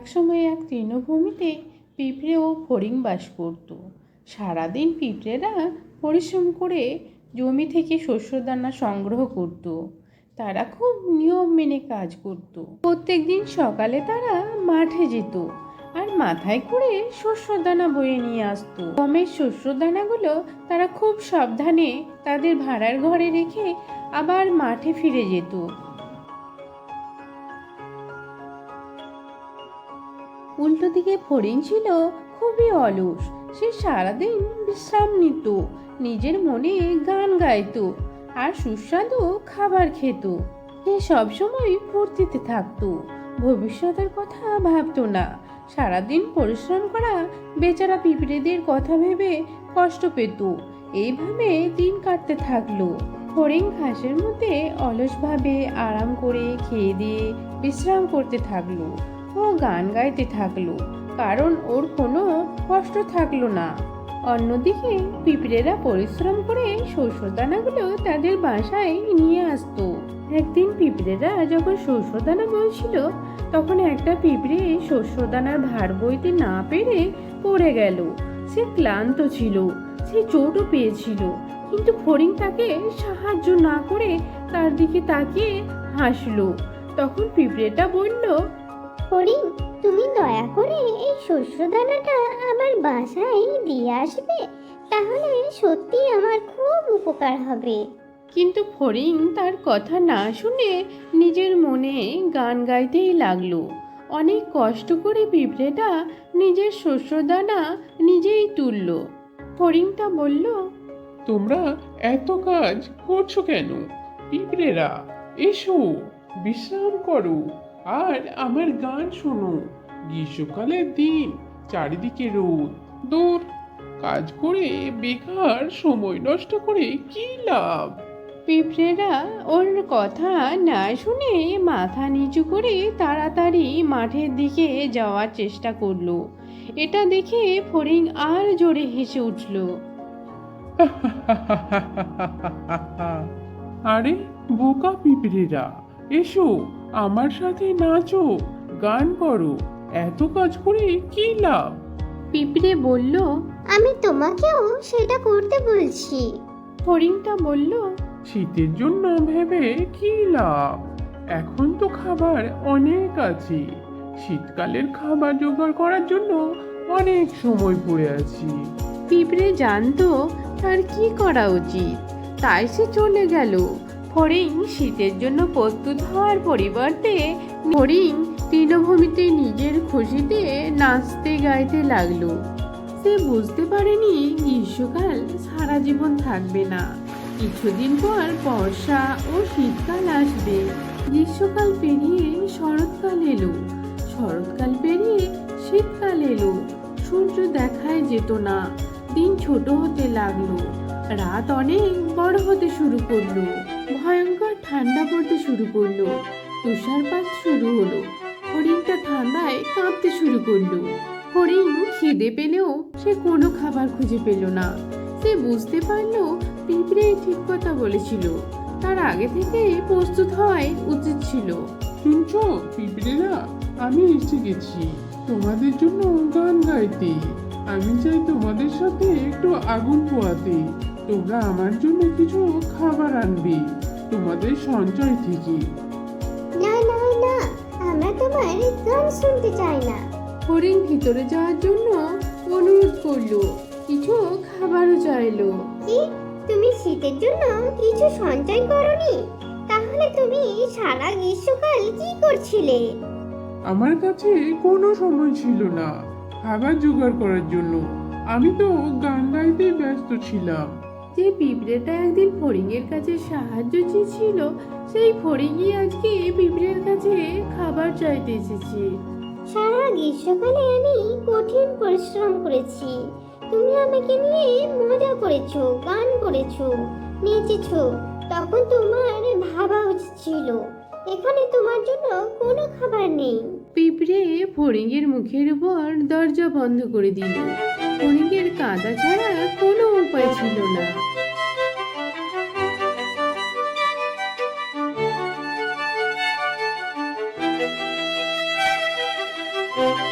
একসময় এক তৃণভূমিতে পিঁপড়ে ও ফড়িং বাস করত। সারাদিন পিঁপড়েরা পরিশ্রম করে জমি থেকে শস্যদানা সংগ্রহ করত। তারা খুব নিয়ম মেনে কাজ করত। প্রত্যেকদিন সকালে তারা মাঠে যেত আর মাথায় করে শস্যদানা বয়ে নিয়ে আসতো। গমের শস্যদানাগুলো তারা খুব সাবধানে তাদের ভাড়ার ঘরে রেখে আবার মাঠে ফিরে যেত। উল্টো দিকে ফড়িং ছিল খুবই অলস। সে সারাদিন বিশ্রাম নিত, নিজের মনে গান গাইতো আর সুস্বাদু খাবার খেত। সে সবসময় ফুর্তিতে থাকতো, ভবিষ্যতের কথা ভাবতো না। সারাদিন পরিশ্রম করা বেচারা পিঁপড়েদের কথা ভেবে কষ্ট পেত। এইভাবে দিন কাটতে থাকলো। ফড়িং ঘাসের মধ্যে অলসভাবে আরাম করে খেয়ে দিয়ে বিশ্রাম করতে থাকলো ও গান গাইতে থাকলো, কারণ ওর কোনো কষ্ট থাকলো না। অন্যদিকে পিঁপড়েরা পরিশ্রম করে শস্যদানাগুলো তাদের বাসায় নিয়ে আসতো। একদিন পিঁপড়েরা যখন শস্যদানা বইছিল, তখন একটা পিঁপড়ে শস্যদানার ভার বইতে না পেরে পড়ে গেল। সে ক্লান্ত ছিল, সে চোটও পেয়েছিল, কিন্তু ফড়িং তাকে সাহায্য না করে তার দিকে তাকিয়ে হাসলো। তখন পিঁপড়েটা বলল, ফড়িং, তুমি দয়া করে এই শস্যদানাটা আমার বাসায় দিয়ে আসবে, তাহলে সত্যি আমার খুব উপকার হবে। কিন্তু ফড়িং তার কথা না শুনে নিজের মনে গান গাইতেই লাগলো। অনেক কষ্ট করে পিঁপড়েটা নিজের শস্যদানা নিজেই তুলল। ফড়িংটা বলল, তোমরা এত কাজ করছো কেন? পিঁপড়েরা, এসো, বিশ্রাম করো আর আমার গান শোনো। গ্রীষ্মকালের দিন, চারিদিকে রোদ, দূর কাজ করে বেকার সময় নষ্ট করে কি লাভ? পিঁপড়েরা ওর কথা না শুনে মাথা নিচু করে তাড়াতাড়ি মাঠের দিকে যাওয়ার চেষ্টা করলো। এটা দেখে ফড়িং আর জোরে হেসে উঠল। আরে বোকা পিঁপড়েরা, এসো, আমার সাথে নাচো, গান করো। এত কাজ করে কি লাভ? পিঁপড়ে বলল। আমি তোমাকেও সেটা করতে বলছি। ফড়িংটা বলল, শীতের জন্য ভেবে কি লাভ? এখন তো খাবার অনেক আছে। শীতকালের খাবার জোগাড় করার জন্য অনেক সময় পড়ে আছি। পিঁপড়ে জানতো তার কি করা উচিত, তাই সে চলে গেল। ফড়িং শীতের জন্য প্রস্তুত হওয়ার পরিবর্তে ফড়িং তৃণভূমিতে নিজের খুশিতে নাচতে গাইতে লাগলো। সে বুঝতে পারেনি গ্রীষ্মকাল সারা জীবন থাকবে না। কিছুদিন পর বর্ষা ও শীতকাল আসবে। গ্রীষ্মকাল পেরিয়ে শরৎকাল এলো, শরৎকাল পেরিয়ে শীতকাল এলো। সূর্য দেখাই যেত না, দিন ছোট হতে লাগলো, রাত অনেক বড় হতে শুরু করলো, ভয়ঙ্কর ঠান্ডা পড়তে শুরু করলো, তুষারপাত শুরু হলো। হরিণটা ঠান্ডায় কাঁপতে শুরু করলো। হরিণ খিদে পেলেও সে কোনো খাবার খুঁজে পেল না। সে বুঝতে পারলো পিঁপড়ে ঠিক কথা বলেছিল, তার আগে থেকে প্রস্তুত হওয়াই উচিত ছিল। শুনছো পিঁপড়েরা, আমি এসে গেছি তোমাদের জন্য গান গাইতে। আমি চাই তোমাদের সাথে একটু আগুন পোয়াতে। তোমরা আমার জন্য কিছু খাবার আনবে তোমাদের সঞ্চয় থেকে। না না না, আমরা তোমার গান শুনতে চাই না। হরিণ ভিতরে যাওয়ার জন্য অনুরোধ করলো, কিছু খাবারও চাইলো। কি, তুমি শীতের জন্য কিছু সঞ্চয় করনি? তাহলে তুমি সারা গ্রীষ্মকাল কি করছিলে? আমার কাছে কোনো সময় ছিল না খাবার জোগাড় করার জন্য। আমি তো গান গাইতে ব্যস্ত ছিলাম। যে পিঁপড়েটা একদিন ফড়িংয়ের কাছে সাহায্য চেয়েছিল, সেই ফড়িংই আজকে পিঁপড়ের কাছে খাবার চাইতে এসেছে। সারা গ্রীষ্মকালে আমি কঠিন পরিশ্রম করেছি। তুমি আমাকে নিয়ে মজা করেছো, গান করেছো, নেচেছো। তখন তোমার ভাবা উচিত ছিল এখানে তোমার জন্য কোনো খাবার নেই। পিঁপড়ে ফড়িংয়ের মুখের উপর দরজা বন্ধ করে দিল। ফড়িংয়ের কাঁদা ছাড়া কোনো উপায় ছিল না। না